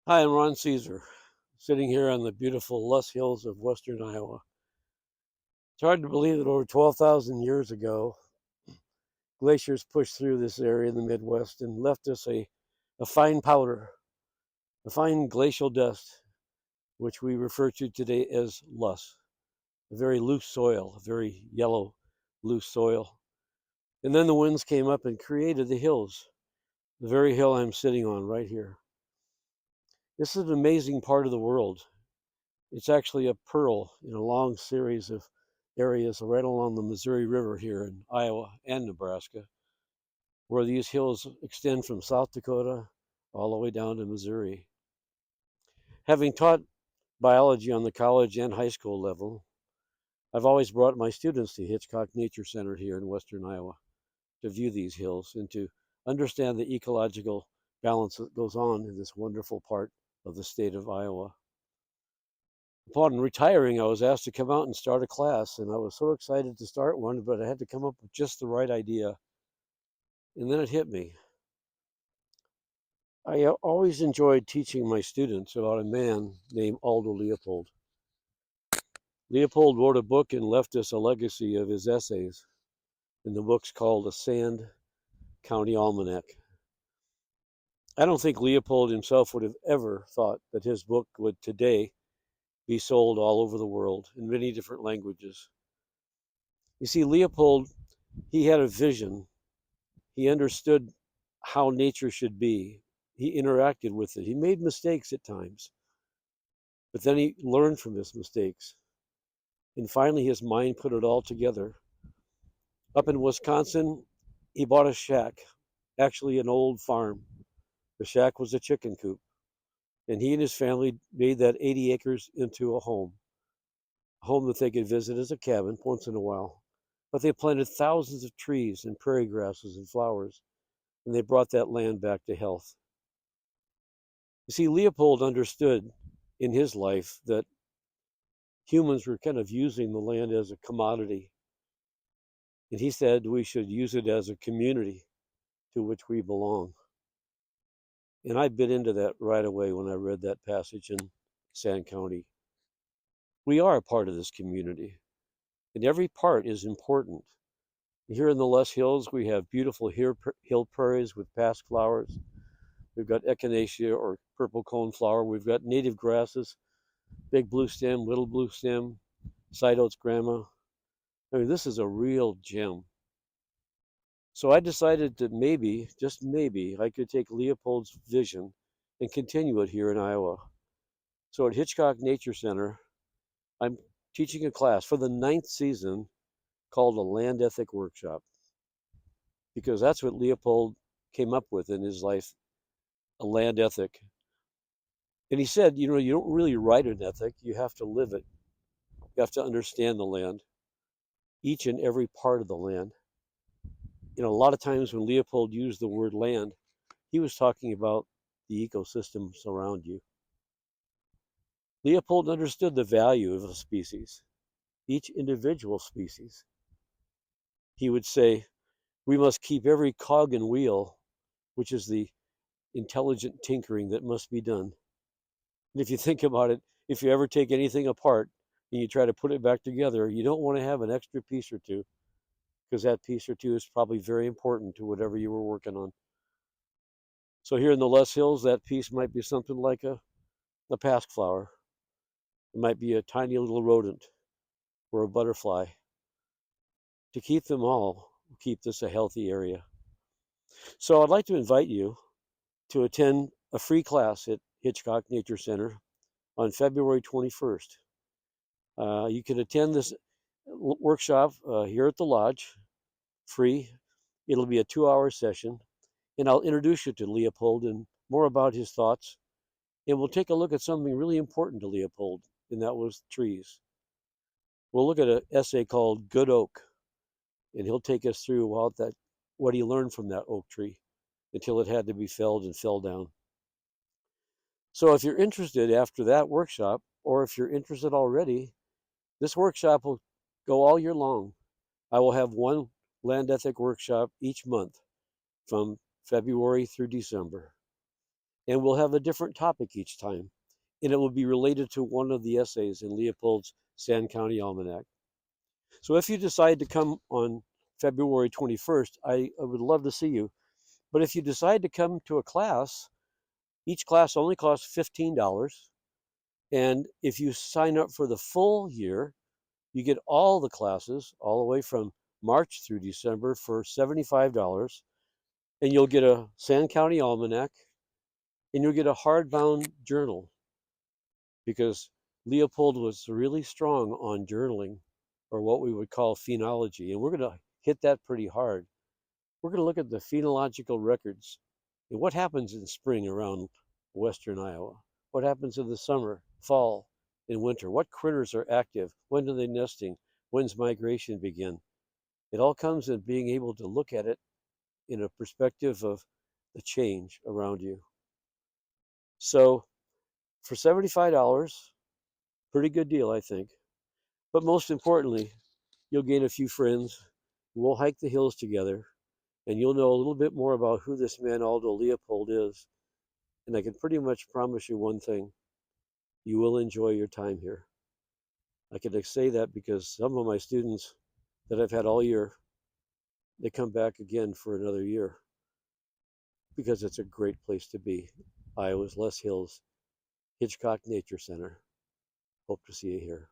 Hi, I'm Ron Cisar, sitting here on the beautiful Loess Hills of western Iowa. It's hard to believe that over 12,000 years ago, glaciers pushed through this area in the Midwest and left us a fine powder, a fine glacial dust, which we refer to today as loess, a very loose soil, a very yellow, loose soil. And then the winds came up and created the hills, the very hill I'm sitting on right here. This is an amazing part of the world. It's actually a pearl in a long series of areas right along the Missouri River here in Iowa and Nebraska, where these hills extend from South Dakota all the way down to Missouri. Having taught biology on the college and high school level, I've always brought my students to Hitchcock Nature Center here in western Iowa to view these hills and to understand the ecological balance that goes on in this wonderful part of the state of Iowa. Upon retiring, I was asked to come out and start a class, and I was so excited to start one, but I had to come up with just the right idea. And then it hit me. I always enjoyed teaching my students about a man named Aldo Leopold. Leopold wrote a book and left us a legacy of his essays, and the book's called A Sand County Almanac. I don't think Leopold himself would have ever thought that his book would today be sold all over the world in many different languages. You see, Leopold, he had a vision. He understood how nature should be. He interacted with it. He made mistakes at times, but then he learned from his mistakes. And finally, his mind put it all together. Up in Wisconsin, he bought a shack, actually, an old farm. The shack was a chicken coop. And he and his family made that 80 acres into a home that they could visit as a cabin once in a while. But they planted thousands of trees and prairie grasses and flowers, and they brought that land back to health. You see, Leopold understood in his life that humans were kind of using the land as a commodity. And he said we should use it as a community to which we belong. And I bit into that right away when I read that passage in Sand County. We are a part of this community, and every part is important. Here in the Loess Hills, we have beautiful hill prairies with pasque flowers. We've got echinacea or purple cone flower. We've got native grasses, big blue stem, little blue stem, side oats grandma. I mean, this is a real gem. So I decided that maybe, just maybe, I could take Leopold's vision and continue it here in Iowa. So at Hitchcock Nature Center, I'm teaching a class for the ninth season called a Land Ethic Workshop, because that's what Leopold came up with in his life, a land ethic. And he said, you know, you don't really write an ethic, you have to live it. You have to understand the land, each and every part of the land. You know, a lot of times when Leopold used the word land, he was talking about the ecosystems around you. Leopold understood the value of a species, each individual species. He would say, we must keep every cog and wheel, which is the intelligent tinkering that must be done. And if you think about it, if you ever take anything apart and you try to put it back together, you don't want to have an extra piece or two, because that piece or two is probably very important to whatever you were working on. So here in the Loess Hills, that piece might be something like a pasque flower. It might be a tiny little rodent or a butterfly. To keep them all, keep this a healthy area. So I'd like to invite you to attend a free class at Hitchcock Nature Center on February 21st. You can attend this workshop here at the lodge, free. It'll be a 2-hour session, and I'll introduce you to Leopold and more about his thoughts. And we'll take a look at something really important to Leopold, and that was trees. We'll look at an essay called Good Oak, and he'll take us through what he learned from that oak tree until it had to be felled and fell down. So if you're interested after that workshop, or if you're interested already, this workshop will go all year long. I will have one land ethic workshop each month from February through December. and we'll have a different topic each time, and it will be related to one of the essays in Leopold's Sand County Almanac. So if you decide to come on February 21st, I would love to see you. But if you decide to come to a class, each class only costs $15. And if you sign up for the full year, you get all the classes all the way from March through December for $75. And you'll get a Sand County Almanac, and you'll get a hardbound journal, because Leopold was really strong on journaling, or what we would call phenology. And we're going to hit that pretty hard. We're going to look at the phenological records and what happens in spring around western Iowa, what happens in the summer, fall, and winter, what critters are active, when are they nesting, when's migration begin. It all comes in being able to look at it in a perspective of the change around you. So for $75, pretty good deal, I think. But most importantly, you'll gain a few friends. We'll hike the hills together, and you'll know a little bit more about who this man Aldo Leopold is. And I can pretty much promise you one thing: you will enjoy your time here. I can say that because some of my students that I've had all year, they come back again for another year, because it's a great place to be. Iowa's Loess Hills, Hitchcock Nature Center. Hope to see you here.